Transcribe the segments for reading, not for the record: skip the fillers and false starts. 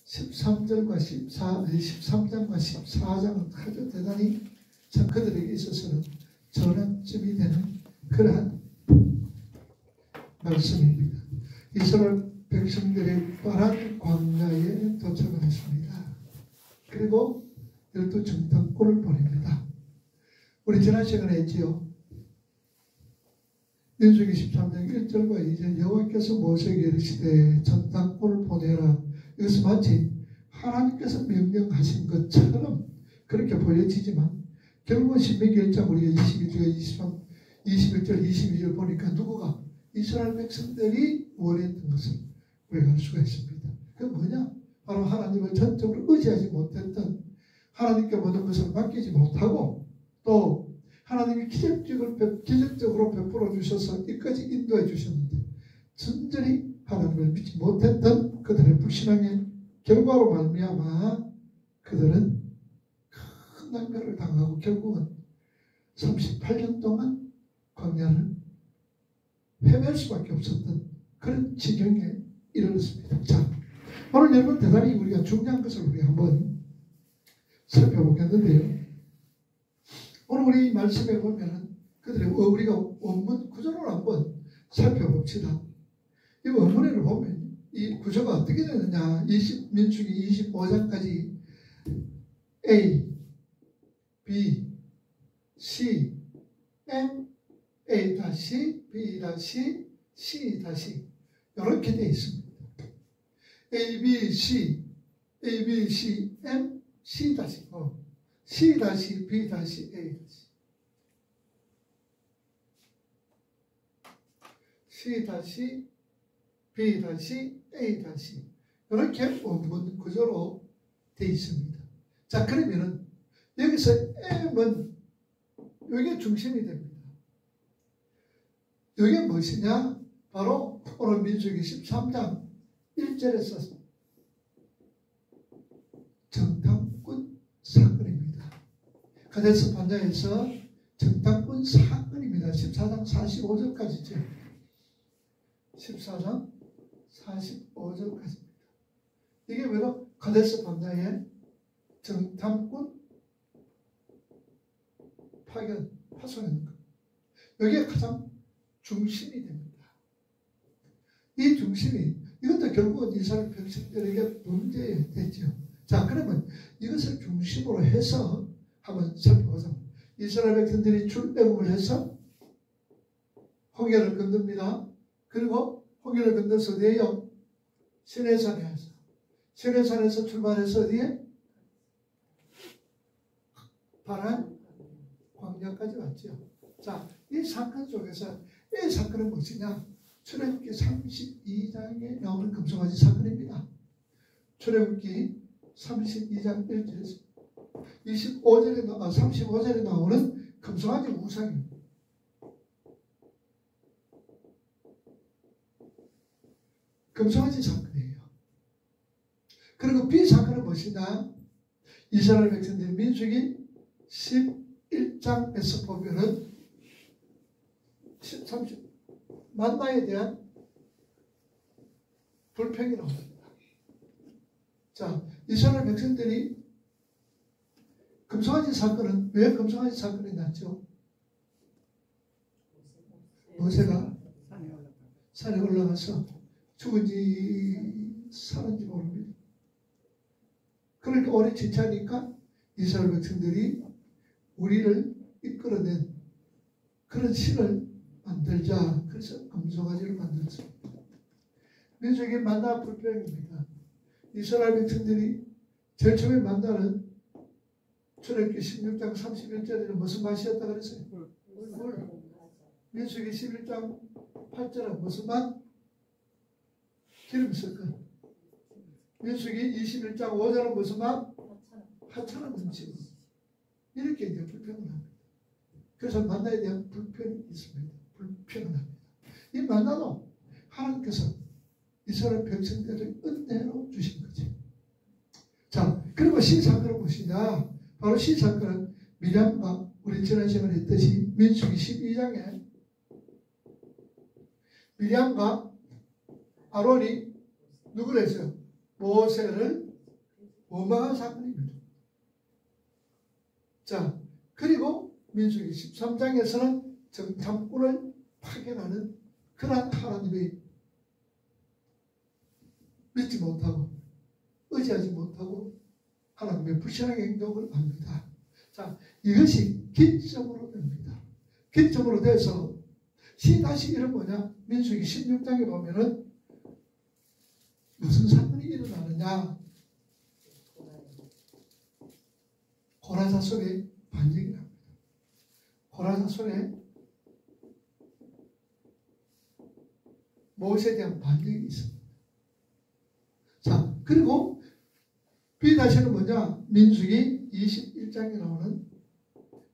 13장과 14장은 아주 대단히 참 그들에게 있어서는 전환점이 되는 그러한 말씀입니다. 이스라엘 백성들이 파란 광야에 도착을 했습니다. 그리고 12정탐꾼을 보냅니다. 우리 지난 시간에 했지요. 민수기 13장 1절과 2절 여호와께서 모세에게 이르시되 정탐꾼을 보내라. 이것은 마치 하나님께서 명령하신 것처럼 그렇게 보여지지만 결국은 신명기 1장 우리가 22절, 21절, 22절 보니까 누구가 이스라엘 백성들이 원했던 것을 우리가 알 수가 있습니다. 그게 뭐냐? 바로 하나님을 전적으로 의지하지 못했던, 하나님께 모든 것을 맡기지 못하고 또 하나님이 기적적으로 베풀어 주셔서 이까지 인도해 주셨는데 순전히 하나님을 믿지 못했던 그들의 불신앙의 결과로 말미암아 그들은 큰 낭패를 당하고 결국은 38년 동안 광야를 헤맬 수밖에 없었던 그런 지경에 이르렀습니다. 자, 오늘 여러분 대단히 우리가 중요한 것을 우리 한번 살펴보겠는데요. 오늘 우리 말씀에 보면은 그들의 우리가 원문 구조를 한번 살펴봅시다. 이 원문을 보면 이 구조가 어떻게 되느냐? 민수기 25장까지 A, B, C, M, A 다시 B 다시 C 다시 이렇게 되어 있습니다. A, B, C, A, B, C, M, C 다시 C 다시 B 다시 A 다시 C 다시 B 다시 A 다시 이렇게 원문 구조로 되어 있습니다. 자, 그러면은 여기서 M은 이게 중심이 됩니다. 이게 무엇이냐? 바로 오늘 민수기 13장 1절에서 정탐꾼 사건입니다. 가데스 반야에서 정탐꾼 사건입니다. 14장 45절까지죠. 14장 45절까지입니다. 이게 바로 가데스 반야의 정탐꾼 파송하는 것. 여기에 가장 중심이 됩니다. 이 중심이 이것도 결국은 이스라엘 백성들에게 문제됐죠. 자, 그러면 이것을 중심으로 해서 한번 살펴보자. 이스라엘 백성들이 출애굽을 해서 홍해를 건넙니다. 그리고 홍해를 건너서 어디에요? 시내산에서. 시내산에서 출발해서 어디에? 파란 광야까지 왔죠. 자, 이 사건 속에서 이 사건은 무엇이냐? 출애굽기 32장에 나오는 금송아지 사건입니다. 출애굽기 32장 1절에서 35절에 나오는 금송아지 우상입니다. 금송아지 사건이에요. 그리고 B 사건은 무엇이냐? 이스라엘 백성들 민수기 11장에서 보면은 30 만나에 대한 불평이 나옵니다. 자, 이스라엘 백성들이 금송아지 사건은 왜 금송아지 사건이 났죠? 모세가 산에 올라가서 죽은지 사는지 모릅니다. 그러니까 오래 지체하니까 이스라엘 백성들이 우리를 이끌어낸 그런 신을 만들자. 그래서 금송아지를 만들었습니다. 민수기 만나 불평입니다. 이스라엘 백성들이 제일 처음에 만나는 출애굽기 16장 31절에는 무슨 맛이었다 그랬어요? 물. 민수기 11장 8절은 무슨 맛? 기름 섞은. 민수기 21장 5절은 무슨 맛? 하찮은 음식. 이렇게 이제 불평을 합니다. 그래서 만나에 대한 불평이 있습니다. 불평을 합니다. 이 만나도 하나님께서 이스라엘 백성들을 은혜로 주신 거죠. 자, 그리고 시사건은 무엇이냐? 바로 시사건은 미리암과 우리 지난 시간에 했듯이 민수기 12장에 미리암과 아론이 누구를 했어요? 모세를 어마어마한 사건입니다. 자, 그리고 민수기 13장에서는 정탐꾼을 파견하는 그러한 하나님의 믿지 못하고 의지하지 못하고 하나님의 불신앙의 행동을 합니다. 자, 이것이 기점으로 됩니다. 기점으로 돼서 다시 이런 뭐냐? 민수기 16장에 보면은 무슨 사건이 일어나느냐? 고라 자손의 반역이 납니다. 고라 자손의 모세에 대한 반역이 있습니다. 자, 그리고 다시는 뭐냐? 민수기 21장에 나오는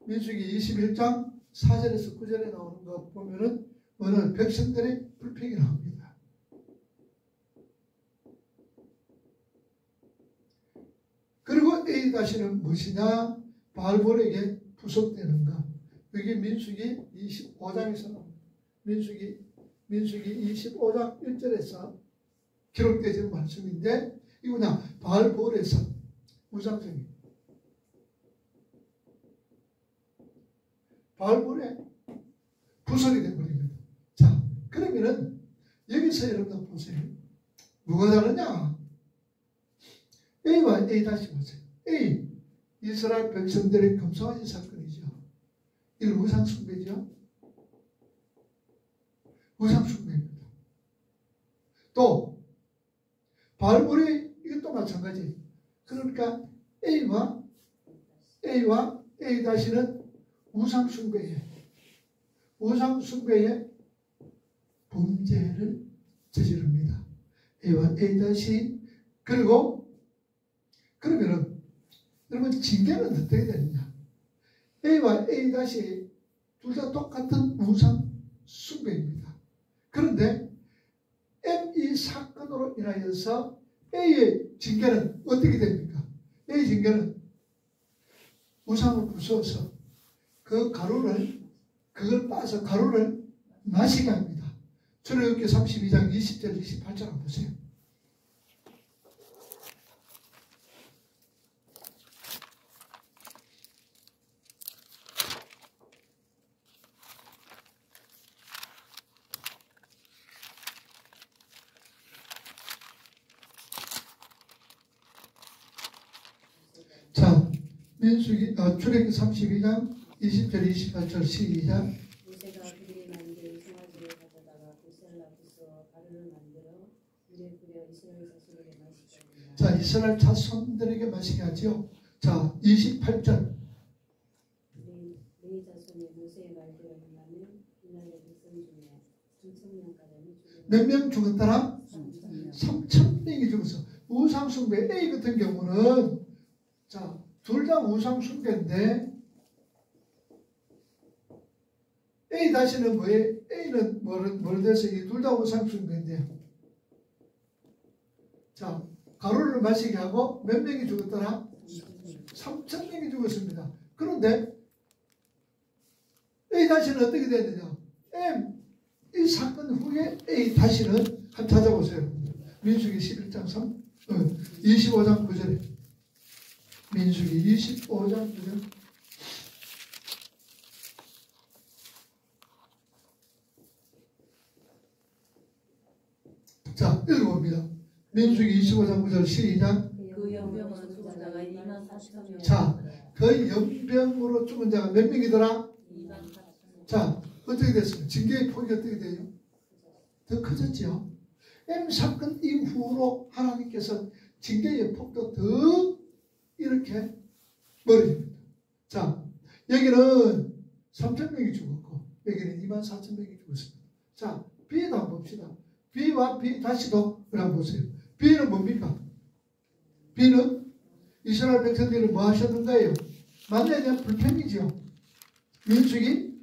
민수기 21장 4절에서 9절에 나오는 거 보면은 뭐는 백성들의 불평이 나옵니다. 그리고 A 다시는 무엇이냐? 바알볼에게 부속되는 것. 여기 민수기 25장에서 나옵니다. 민수기 25장 1절에서 기록되어진 말씀인데 이거냐? 바알볼에서 우상숭배. 바알볼에 부설이 되어버립니다. 자, 그러면은 여기서 여러분 보세요. 뭐가 다르냐? A와 A 다시 보세요. A, 이스라엘 백성들의 금송아지 사건이죠. 이건 우상숭배죠. 우상숭배입니다. 또 바알볼이 이것도 마찬가지. 그러니까 A와 A 다시는 우상숭배의 범죄를 저지릅니다. A와 A 다시. 그리고 그러면은 여러분 징계는 어떻게 되느냐? A와 A 다시 둘 다 똑같은 우상숭배입니다. 그런데 이 사건으로 인하여서 A의 징계는 어떻게 됩니까? A 징계는 우상을 부숴서 그걸 빠서 가루를 마시게 합니다. 출애굽기 32장 20절 28절 한번 보세요. 자, 출애굽기 32장 20절 28절 시작. 모세가 그들이 만든 송아지를 가져다가 부살라 부숴 가루를 만들어 물에 뿌려 이스라엘 자손에게 마시게 하니라. 자, 이스라엘 자손들에게 마시게 하죠. 자, 28절. 네 자손이 모세의 말대로 행하면 이스라엘 백성 중에 3,000명가량이 죽었다. 몇 명 죽었더라? 3,000명이 죽었어. 우상숭배 A 같은 경우는 자, 둘 다 우상숭배인데 A 다시는 뭐예요? A는 뭘 돼서 이 둘 다 우상숭배인데 자, 가루를 마시게 하고 몇 명이 죽었더라? 3,000명이 죽었습니다. 그런데 A 다시는 어떻게 되느냐? 이 사건 후에 A 다시는 한번 찾아보세요. 민수기 11장 25장 9절에 민수기 25장 9절. 자, 읽어봅니다. 민수기 25장 9절 시작. 그 연병으로 죽은 자가 24,000명. 자, 그 연병으로 죽은 자가 몇 명이더라? 24,000명. 자, 어떻게 됐어요? 징계의 폭이 어떻게 돼요? 더 커졌죠. M 사건 이후로 하나님께서 징계의 폭도 더 이렇게 멀어집니다. 자, 여기는 3,000명이 죽었고 여기는 24,000명이 죽었습니다. 자, B도 한번 봅시다. B와 B 다시도 한번 보세요. B는 뭡니까? B는 이스라엘 백성들이 뭐 하셨는가요? 만나에 대한 불평이죠. 민수기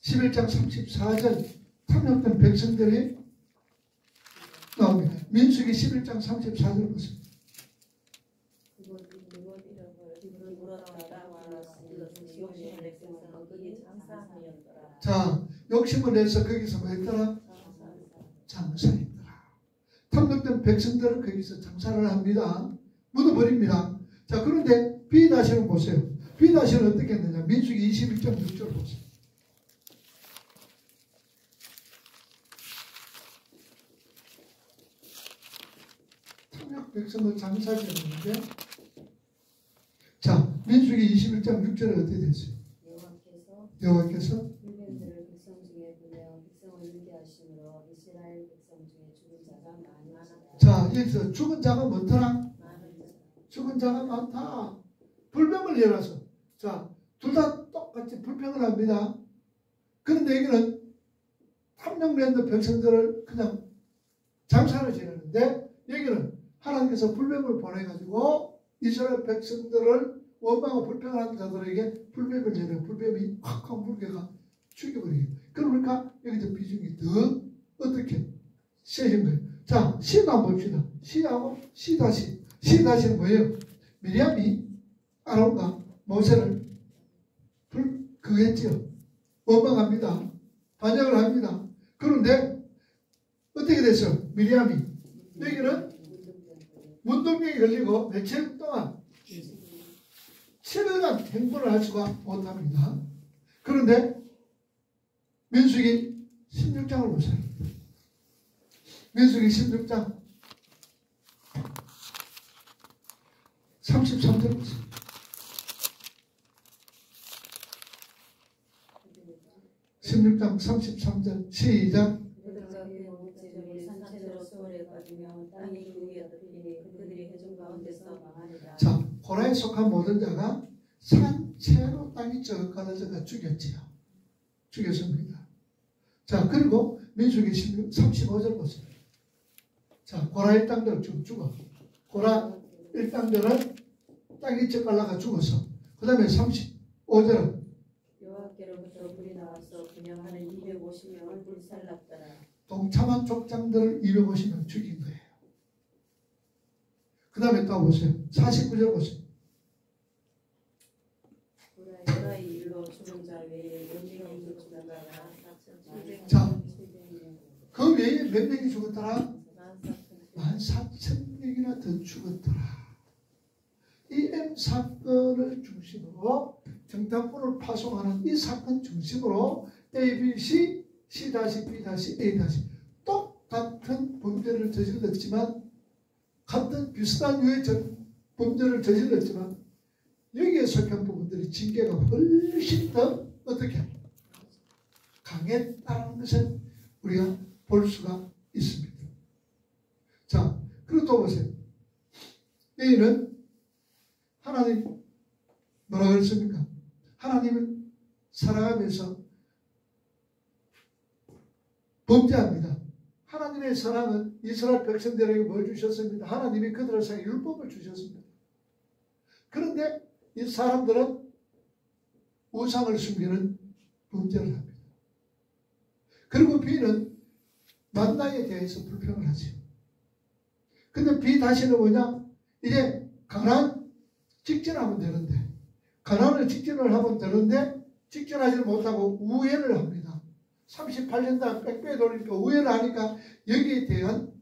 11장 34절 탐욕된 백성들이 나옵니다. 민수기 11장 34절 보세요. 자, 욕심을 내서 거기서 뭐 했더라? 장사했더라. 탐욕된 백성들은 거기서 장사를 합니다. 묻어버립니다. 자, 그런데 B다시는 보세요. B다시는 어떻게 했느냐. 민수기 21.6절 보세요. 탐욕 백성을 장사하는데, 자, 민수기 21.6절에 어떻게 됐어요? 여호와께서 불뱀들을 백성 중에 보내어 백성을 울게 하심으로 이스라엘 백성 중에 죽은 자가 많으시다. 자, 여기서 죽은 자가 많더라. 죽은 자가 많다. 불병을 열어서. 자, 둘 다 똑같이 불평을 합니다. 그런데 여기는 탐욕랜드 백성들을 그냥 장사를 지내는데, 여기는 하나님께서 불뱀을 보내가지고 이스라엘 백성들을 원망하고 불평하는 자들에게 불뱀을 내려 불뱀이 확확 물개가 죽여버리게. 그러니까 여기서 비중이 더 어떻게 세진 거예요. 자, C도 한번 봅시다. C하고 C 다시. C 다시는 뭐예요? 미리암이 아론과 모세를 그했죠. 원망합니다. 반역을 합니다. 그런데 어떻게 됐어요? 미리암이 여기는 문둥병이 걸리고 며칠 동안 7일간 행보를 할 수가 못합니다. 그런데 민수기 16장을 보세요. 민수기 16장 33절 보세요. 16장 33절 시작. 자, 고라에 속한 모든 자가 산채로 땅이 쩍어가다가 죽였지요. 죽였습니다. 자, 그리고 민수기 35절 보세요. 자, 고라 일당들 죽어. 고라 일당들은 땅이 쩍어가다가 죽었어. 그 다음에 35절은 여호와께로부터 불이 나와서 분양하는 250명을 불살랐더라. 동참한 족장들을 250명 죽인 거예요. 그 다음에 또 보세요. 49절 보세요. 고라의 일로 죽은 자 외에 몇 명이 죽었더라. 자, 그 외에 몇 명이 죽었더라? 14,000명이나 더 죽었더라. 이 M 사건을 중심으로 정탐꾼을 파송하는 이 사건 중심으로 A, B, C, C-B, A- 똑같은 범죄를 저질렀지만 같은 비슷한 유의 범죄를 저질렀지만 여기에 속한 부분들이 징계가 훨씬 더 어떻게 강했다는 것을 우리가 볼 수가 있습니다. 자, 그리고 또 보세요. 여기는 하나님 뭐라고 했습니까? 하나님을 사랑하면서 범죄합니다. 하나님의 사랑은 이스라엘 백성들에게 뭘 주셨습니다? 하나님이 그들을 향해 율법을 주셨습니다. 그런데 이 사람들은 우상을 숨기는 범죄를 합니다. 그리고 B는 만나에 대해서 불평을 하죠. 근데 B 다시는 뭐냐? 이제 가나안 직전하면 되는데 가나안을 직전을 하면 되는데 직전하지 못하고 우회를 합니다. 38년 동안 빽빽 돌리니까 우회를 하니까 여기에 대한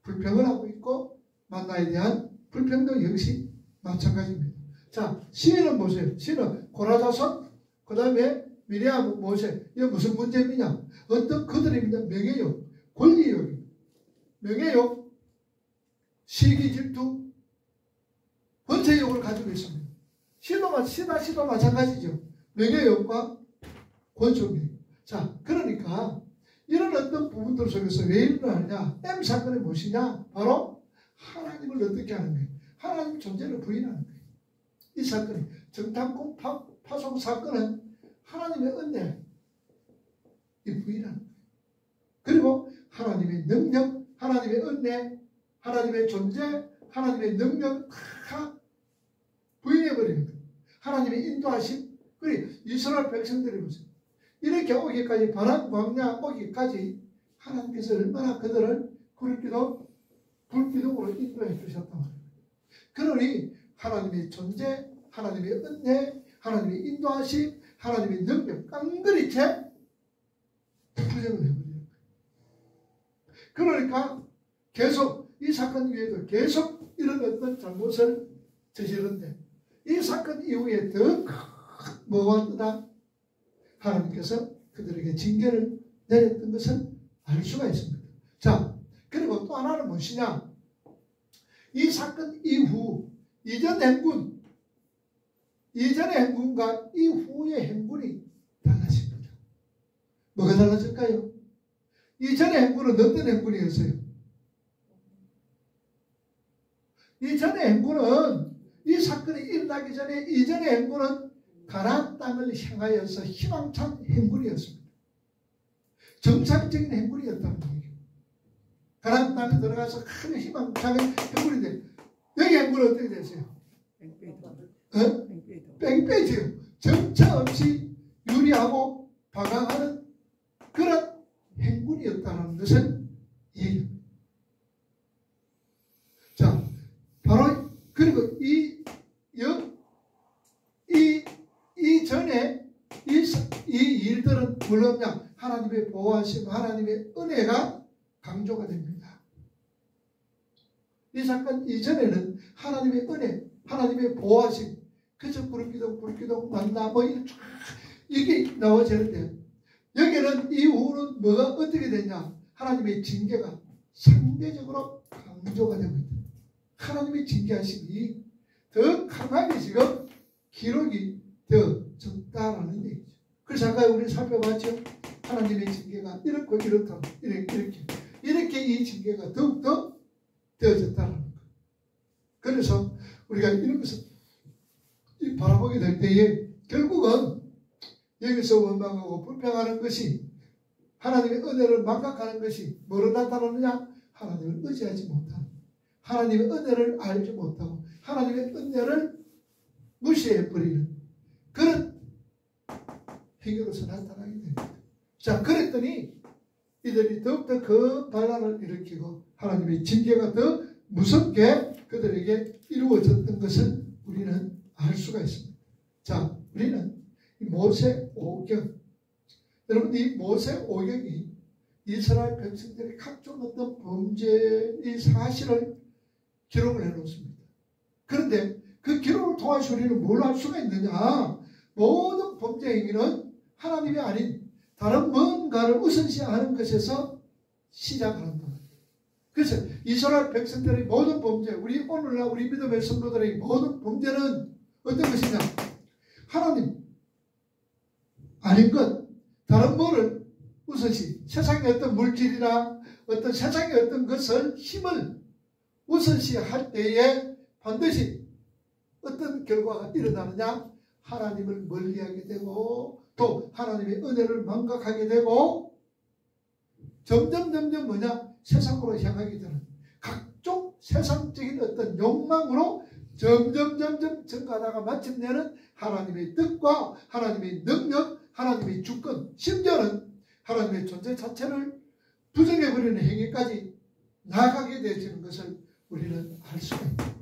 불평을 하고 있고 만나에 대한 불평도 역시 마찬가지입니다. 자, C는 보세요. C는 고라자손 그 다음에 미리암 모세. 이게 무슨 문제입니까? 어떤 그들입니다. 명예욕, 권리욕, 명예욕, 시기 질투, 권세욕을 가지고 있습니다. C도 마찬가지죠. 명예욕과 권속욕. 자, 그러니까 이런 어떤 부분들 속에서 왜 일어나느냐? M 사건이 무엇이냐? 바로 하나님을 어떻게 하는 거예요? 하나님 존재를 부인하는 거예요. 이 사건이 정탐꾼 파송 사건은 하나님의 은혜 이 부인하는 거예요. 그리고 하나님의 능력, 하나님의 은혜, 하나님의 존재, 하나님의 능력 다 부인해버리는 거예요. 하나님의 인도하심. 그리고 이스라엘 백성들이 보세요. 이렇게 오기까지 바람 광야 오기까지 하나님께서 얼마나 그들을 불기둥으로 인도해 주셨단 말이에요. 그러니 하나님의 존재, 하나님의 은혜, 하나님의 인도하심, 하나님의 능력 깡그리째 부정을 해버려요. 그러니까 계속 이 사건 이후에도 계속 이런 어떤 잘못을 저지르는데 이 사건 이후에 더 뭐가 뜨다? 하나님께서 그들에게 징계를 내렸던 것을 알 수가 있습니다. 자, 그리고 또 하나는 무엇이냐? 이 사건 이후 이전의 행군과 이후의 행군이 달라집니다. 뭐가 달라질까요? 이전의 행군은 어떤 행군이었어요? 이전의 행군은 이 사건이 일어나기 전에 이전의 행군은 가나안 땅을 향하여서 희망찬 행군이었습니다. 정상적인 행군이었다는 얘기예요. 가나안 땅에 들어가서 큰 희망찬 행군인데 여기 행군은 어떻게 되세요? 뺑뺑이죠. 정차 없이 유리하고 방황하는 그런 행군이었다는 것을 얘기합니다. 자, 바로 그리고 이전에 이 일들은 물론냐 하나님의 보호하심, 하나님의 은혜가 강조가 됩니다. 이 사건 이전에는 하나님의 은혜, 하나님의 보호하심, 그저 부르기도 만나 뭐 이게 나와지는데 여기는 이후는 뭐가 어떻게 되냐? 하나님의 징계가 상대적으로 강조가 됩니다. 하나님의 징계하심이 더 강하게 지금 기록이 되어졌다라는 얘기죠. 그래서 아까 우리 살펴봤죠. 하나님의 징계가 이렇고 이렇다 이렇게 이 징계가 더욱더 되어졌다라는 거. 그래서 우리가 이런 것을 바라보게 될 때에 결국은 여기서 원망하고 불평하는 것이 하나님의 은혜를 망각하는 것이 뭐로 나타나느냐? 하나님을 의지하지 못하는, 하나님의 은혜를 알지 못하고 하나님의 은혜를 무시해버리는 그런 행위로서 나타나게 됩니다. 자, 그랬더니 이들이 더욱더 그 반란을 일으키고 하나님의 징계가 더 무섭게 그들에게 이루어졌던 것을 우리는 알 수가 있습니다. 자, 우리는 이 모세오경, 여러분 이 모세오경이 이스라엘 백성들의 각종 어떤 범죄의 사실을 기록을 해놓습니다. 그런데 그 기록을 통해서 우리는 뭘 알 수가 있느냐? 모든 범죄 행위는 하나님이 아닌 다른 뭔가를 우선시하는 것에서 시작한다. 그래서 이스라엘 백성들의 모든 범죄, 우리 오늘날 우리 믿음의 성도들의 모든 범죄는 어떤 것이냐? 하나님 아닌 것, 다른 뭐를 우선시, 세상의 어떤 물질이나 어떤 세상의 어떤 것을 힘을 우선시할 때에 반드시 어떤 결과가 일어나느냐? 하나님을 멀리하게 되고 또 하나님의 은혜를 망각하게 되고 점점 뭐냐? 세상으로 향하게 되는 각종 세상적인 어떤 욕망으로 점점 증가하다가 마침내는 하나님의 뜻과 하나님의 능력, 하나님의 주권, 심지어는 하나님의 존재 자체를 부정해버리는 행위까지 나아가게 되어지는 것을 우리는 알 수가 있습니다.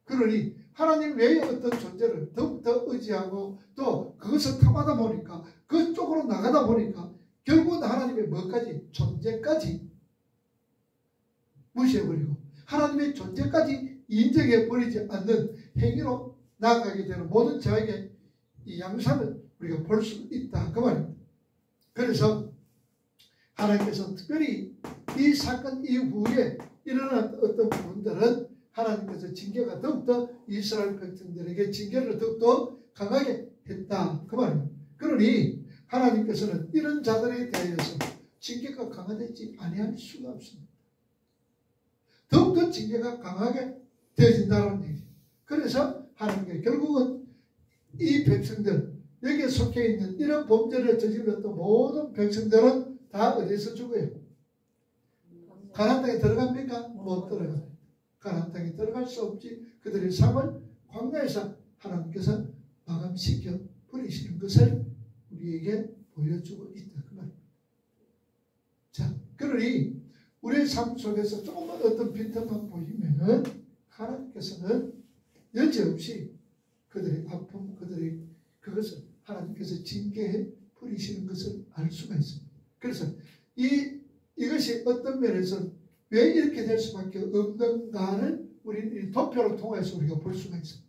그러니 하나님 외의 어떤 존재를 더욱더 의지하고 또 그것을 탐하다 보니까 그쪽으로 나가다 보니까 결국은 하나님의 뭐까지? 존재까지 무시해버리고 하나님의 존재까지 인정해버리지 않는 행위로 나아가게 되는 모든 저에게 이 양상을 우리가 볼 수 있다 그 말입니다. 그래서 하나님께서 특별히 이 사건 이후에 일어난 어떤 부분들은 하나님께서 징계가 더욱더 이스라엘 백성들에게 징계를 더욱더 강하게 했다 그 말입니다. 그러니 하나님께서는 이런 자들에 대해서 징계가 강화되지 아니할 수가 없습니다. 더욱더 징계가 강하게 되어진다는 얘기죠. 그래서 하나님께 결국은 이 백성들, 여기에 속해 있는 이런 범죄를 저질렀던 모든 백성들은 다 어디서 죽어요? 가나안 땅에 들어갑니까? 못 들어가요. 가나안 땅에 들어갈 수 없지. 그들의 삶을 광야에서 하나님께서 마감시켜 버리시는 것을 우리에게 보여주고 있다 그 말입니다. 자, 그러니 우리의 삶 속에서 조금만 어떤 빈틈만 보이면은 하나님께서는 여지없이 그들의 아픔, 그들의 그것을 하나님께서 징계해 버리시는 것을 알 수가 있습니다. 그래서 이 이것이 어떤 면에서 왜 이렇게 될 수밖에 없는가를 우리는 이 도표를 통해서 우리가 볼 수가 있습니다.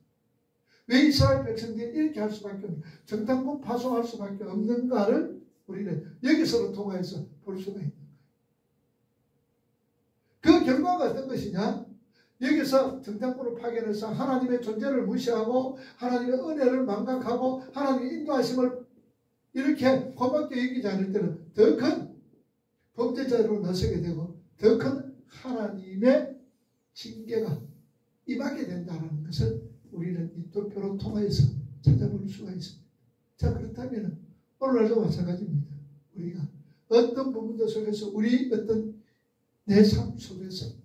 왜 이스라엘 백성들이 이렇게 할 수밖에 없는, 정탐꾼 파송할 수밖에 없는가를 우리는 여기서로 통해서 볼 수가 있는 거예요. 그 결과가 어떤 것이냐? 여기서 정탐꾼을 파견해서 하나님의 존재를 무시하고 하나님의 은혜를 망각하고 하나님의 인도하심을 이렇게 고맙게 여기지 않을 때는 더 큰 범죄자로 나서게 되고 더 큰 하나님의 징계가 임하게 된다는 것을 우리는 이 도표로 통해서 찾아볼 수가 있습니다. 자, 그렇다면 오늘날도 마찬가지입니다. 우리가 어떤 부분들 속에서 우리 어떤 내 삶 속에서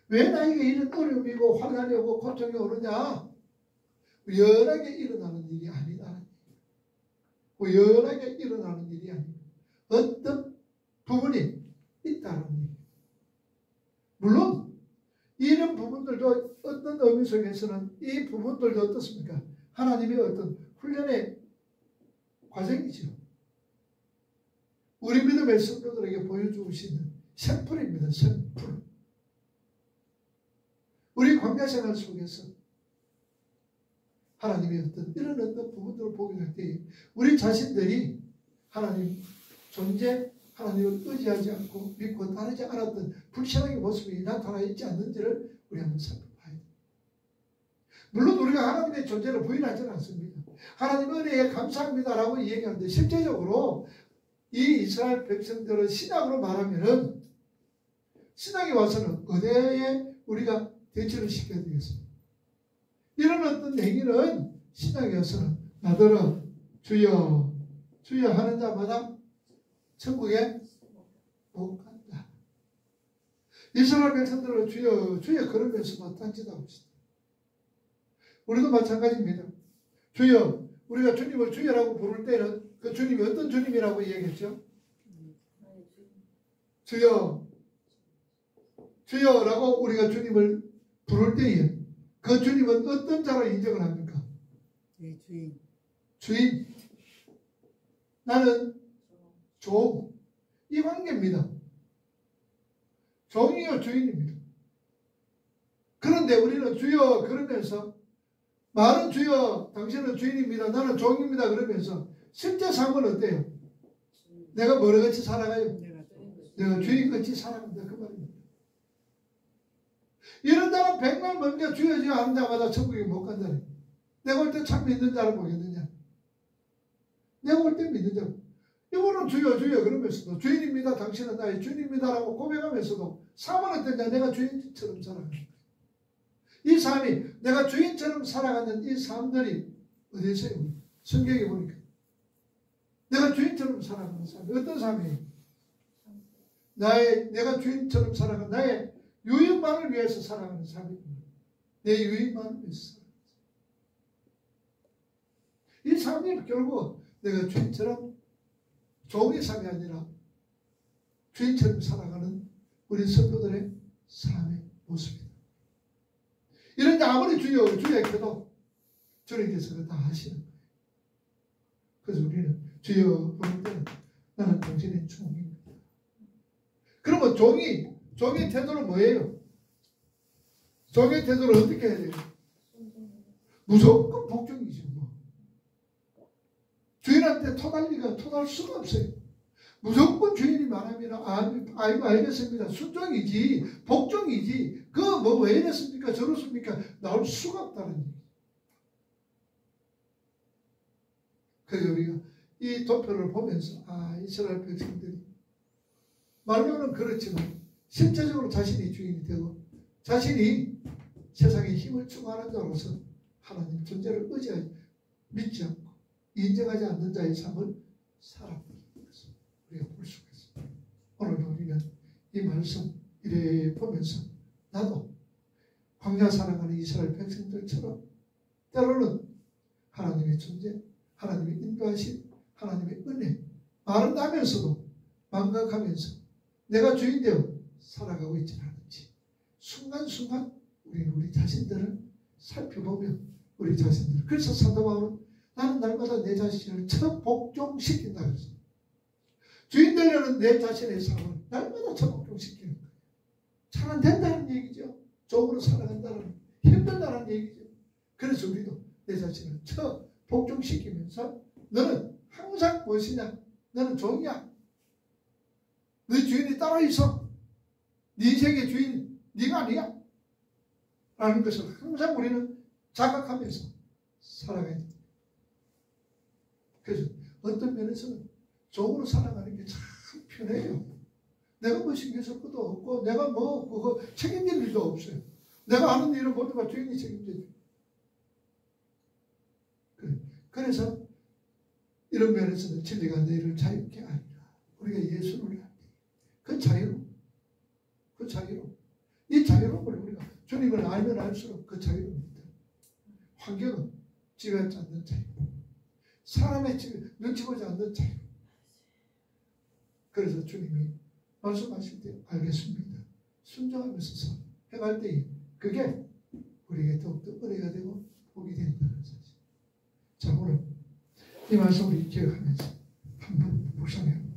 왜 나에게 이런 어려움이고 환난이 오고 고통이 오느냐? 우연하게 일어나는 일이 아니다. 우연하게 일어나는 일이 아니다. 어떤 부분이 있다는 얘기예요. 물론 이런 부분들도 어떤 의미 속에서는 이 부분들도 어떻습니까? 하나님의 어떤 훈련의 과정이죠. 우리 믿음의 성도들에게 보여주고 있는 샘플입니다. 샘플. 우리 광야 생활 속에서 하나님의 어떤 이런 어떤 부분들을 보게 될 때 우리 자신들이 하나님 존재, 하나님을 의지하지 않고 믿고 따르지 않았던 불신앙의 모습이 나타나 있지 않는지를 우리 한번 살펴봐야 돼요. 물론 우리가 하나님의 존재를 부인하지는 않습니다. 하나님 은혜에 감사합니다라고 얘기하는데 실제적으로 이 이스라엘 백성들은 신앙으로 말하면은 신앙에 와서는 어디에 우리가 대처를 시켜야 되겠습니다. 이런 어떤 행위는 신앙에 와서는 나더러 주여 주여 하는 자마다 천국에 못 간다. 이스라엘 백성들은 주여 주여 그러면서도 딴짓하고 있습니다. 우리도 마찬가지입니다. 주여, 우리가 주님을 주여라고 부를 때는 그 주님이 어떤 주님이라고 얘기했죠? 주여 주여라고 우리가 주님을 부를 때에 그 주님은 어떤 자로 인정을 합니까? 네, 주인. 주인. 나는 종. 이 관계입니다. 종이요 주인입니다. 그런데 우리는 주여 그러면서 말은 주여 당신은 주인입니다. 나는 종입니다. 그러면서 실제 삶은 어때요? 내가 뭐라같이 살아가요? 내가 주인같이 살아간다. 그 말입니다. 이런 자는 백날 먼저 주여 주여 하는 자마다 천국에 못 간다네. 내가 올 때 참 믿는 자를 보겠느냐? 내가 올 때 믿는 자. 이분은 주여 주여 그러면서도 주인입니다. 당신은 나의 주인입니다라고 고백하면서도 삶은 어떠냐? 내가 주인처럼 살아가는 거예요. 이 삶이 내가 주인처럼 살아가는 이 삶들이 어디에 있어요? 성경에 보니까 내가 주인처럼 살아가는 삶이 어떤 삶이에요? 내가 주인처럼 살아가는 나의 유익만을 위해서 살아가는 삶입니다. 내 유익만을 위해서 살아가는 삶. 이 삶이 결국 내가 주인처럼 종의 삶이 아니라 주인처럼 살아가는 우리 성도들의 삶의 모습입니다. 이런데 아무리 주여 주여 해도 주님께서 다 하시는 거예요. 그래서 우리는 주여 부를 때는 나는 당신의 종입니다. 그러면 종의 태도는 뭐예요? 종의 태도를 어떻게 해야 돼요? 무조건 복종이죠. 뭐. 주인한테 토달 수가 없어요. 무조건 주인이 말하면 알겠습니다. 순종이지 복종이지 그거 뭐 왜 이랬습니까? 저렇습니까? 나올 수가 없다는 얘기. 그래서 우리가 이 도표를 보면서 이스라엘 백성들이 말로는 그렇지만 실제적으로 자신이 주인이 되고 자신이 세상에 힘을 추구하는 자로서 하나님 존재를 의지하지 믿지 않고 인정하지 않는 자의 삶을 살아보는 것을 우리가 볼 수가 있습니다. 오늘 우리는 이 말씀 이래 보면서 나도 광야 살아가는 이스라엘 백성들처럼 때로는 하나님의 존재, 하나님의 인도하심, 하나님의 은혜 말은 나면서도 망각하면서 내가 주인 되어 살아가고 있지는 않은지 순간순간 우리는 우리 자신들을 살펴보며 우리 자신들 그래서 사도 바울은 나는 날마다 내 자신을 처 복종시킨다 그랬습니다. 주인 되려는 내 자신의 삶을 날마다 복종시키는 거예요. 차는 된다는 얘기죠. 적으로 살아간다는, 힘들다는 얘기죠. 그래서 우리도 내 자신을 복종시키면서 너는 항상 무엇이냐? 너는 종이야. 네 주인이 따로 있어. 네 인생의 주인 네가 아니야. 라는 것을 항상 우리는 자각하면서 살아가야 됩니다. 그래서 어떤 면에서는 종으로 살아가는 게 참 편해요. 내가 뭐 신경 쓸 것도 없고 내가 뭐 그거 책임질 일도 없어요. 내가 하는 일은 모두가 주인이 책임져요. 그래서 이런 면에서는 진리가 너희를 자유케 하리라. 우리가 예수를 할 때 그 자유로 이 자유로움을 우리가 주님을 알면 알수록 그 자유로움입니다. 환경은 지배하지 않는 자유, 사람의 눈치 보지 않는 자유. 그래서 주님이 말씀하실 때 알겠습니다. 순종하면서 해갈 때 그게 우리에게 더욱더 은혜가 되고 복이 된다는 사실. 자, 오늘 이 말씀 우리 기억하면서 한번 묵상해